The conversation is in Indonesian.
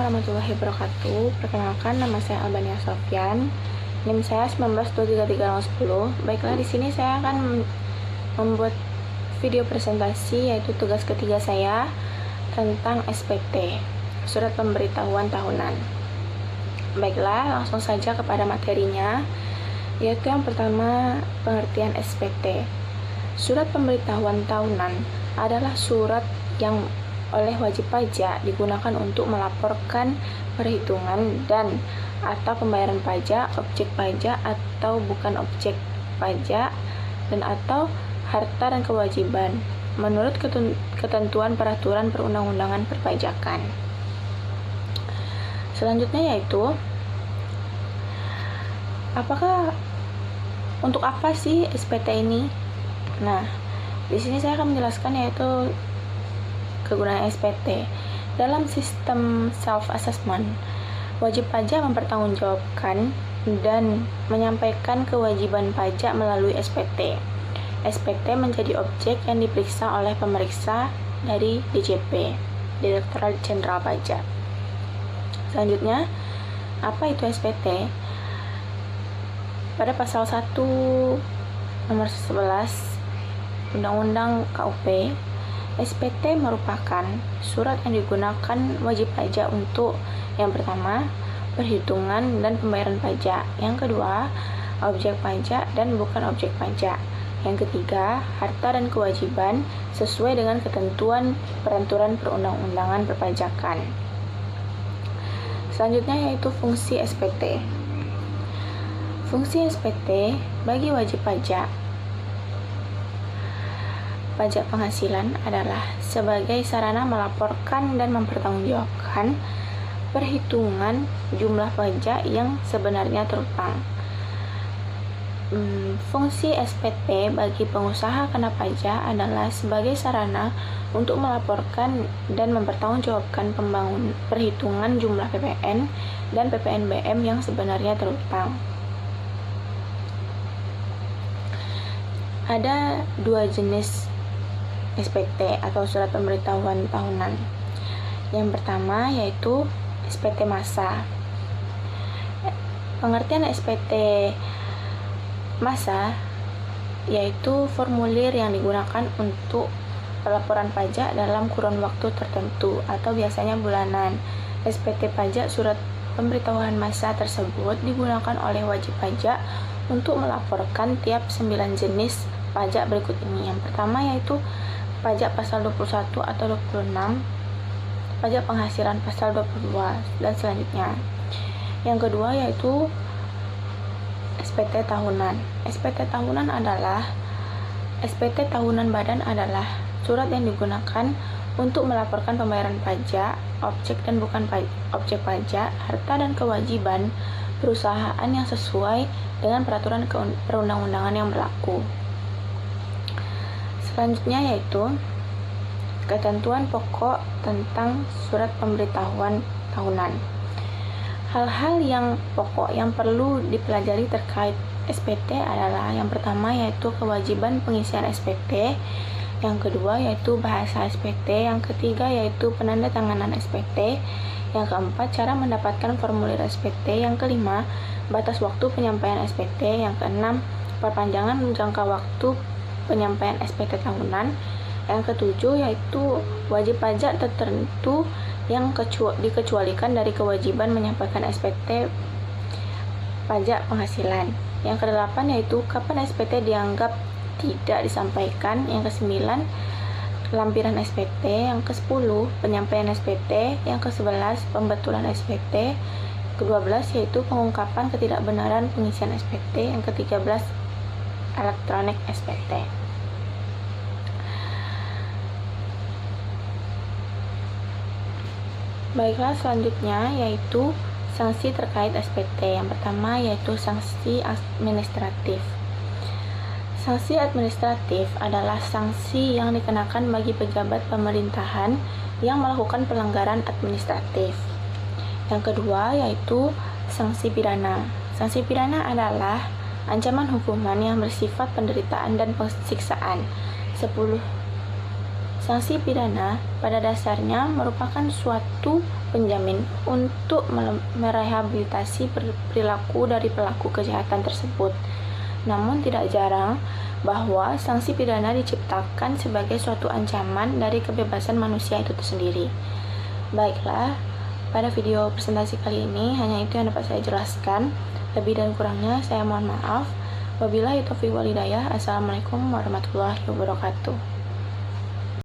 warahmatullahi wabarakatuh. Perkenalkan, nama saya Albania Sofyan. NIM saya 1923310. Baiklah, di sini saya akan membuat video presentasi, yaitu tugas ketiga saya tentang SPT, Surat Pemberitahuan Tahunan. Baiklah, langsung saja kepada materinya, yaitu yang pertama, pengertian SPT. Surat Pemberitahuan Tahunan adalah surat yang oleh wajib pajak digunakan untuk melaporkan perhitungan dan atau pembayaran pajak, objek pajak atau bukan objek pajak, dan atau harta dan kewajiban menurut ketentuan peraturan perundang-undangan perpajakan. Selanjutnya yaitu, untuk apa sih SPT ini? Nah, di sini saya akan menjelaskan yaitu kegunaan SPT. Dalam sistem self-assessment, wajib pajak mempertanggungjawabkan dan menyampaikan kewajiban pajak melalui SPT. SPT menjadi objek yang diperiksa oleh pemeriksa dari DJP, Direktorat Jenderal Pajak. Selanjutnya, apa itu SPT? Pada pasal 1 nomor 11 Undang-Undang KUP, SPT merupakan surat yang digunakan wajib pajak untuk yang pertama, perhitungan dan pembayaran pajak, yang kedua, objek pajak dan bukan objek pajak, yang ketiga, harta dan kewajiban sesuai dengan ketentuan peraturan perundang-undangan perpajakan. Selanjutnya yaitu fungsi SPT. Fungsi SPT bagi wajib pajak penghasilan adalah sebagai sarana melaporkan dan mempertanggungjawabkan perhitungan jumlah pajak yang sebenarnya terutang. Fungsi SPT bagi pengusaha kena pajak adalah sebagai sarana untuk melaporkan dan mempertanggungjawabkan perhitungan jumlah PPN dan PPNBM yang sebenarnya terutang. Ada dua jenis SPT atau surat pemberitahuan tahunan. Yang pertama yaitu SPT massa. Pengertian SPT massa yaitu formulir yang digunakan untuk pelaporan pajak dalam kurun waktu tertentu atau biasanya bulanan. SPT pajak surat pemberitahuan massa tersebut digunakan oleh wajib pajak untuk melaporkan tiap 9 jenis pajak berikut ini. Yang pertama yaitu pajak pasal 21 atau 26, pajak penghasilan pasal 22, dan selanjutnya. Yang kedua yaitu SPT tahunan. SPT tahunan badan adalah surat yang digunakan untuk melaporkan pembayaran pajak, objek dan bukan objek pajak, harta dan kewajiban perusahaan yang sesuai dengan peraturan perundang-undangan yang berlaku. Selanjutnya yaitu ketentuan pokok tentang surat pemberitahuan tahunan. Hal-hal yang pokok yang perlu dipelajari terkait SPT adalah yang pertama yaitu kewajiban pengisian SPT, yang kedua yaitu bahasa SPT, yang ketiga yaitu penandatanganan SPT, yang keempat cara mendapatkan formulir SPT, yang kelima batas waktu penyampaian SPT, yang keenam perpanjangan jangka waktu penyampaian SPT tahunan, yang ketujuh yaitu wajib pajak tertentu yang dikecualikan dari kewajiban menyampaikan SPT pajak penghasilan, yang kedelapan yaitu kapan SPT dianggap tidak disampaikan, yang kesembilan lampiran SPT, yang ke-10 penyampaian SPT, yang ke-11 pembetulan SPT, ke-12 yaitu pengungkapan ketidakbenaran pengisian SPT, yang ke-13 elektronik SPT. Baiklah, selanjutnya yaitu sanksi terkait SPT. Yang pertama yaitu sanksi administratif. Sanksi administratif adalah sanksi yang dikenakan bagi pejabat pemerintahan yang melakukan pelanggaran administratif. Yang kedua yaitu sanksi pidana. Sanksi pidana adalah ancaman hukuman yang bersifat penderitaan dan pensiksaan Sanksi pidana pada dasarnya merupakan suatu penjamin untuk merehabilitasi perilaku dari pelaku kejahatan tersebut. Namun tidak jarang bahwa sanksi pidana diciptakan sebagai suatu ancaman dari kebebasan manusia itu tersendiri. Baiklah, pada video presentasi kali ini hanya itu yang dapat saya jelaskan. Lebih dan kurangnya saya mohon maaf. Wabillahi taufiq wal hidayah. Assalamualaikum warahmatullahi wabarakatuh.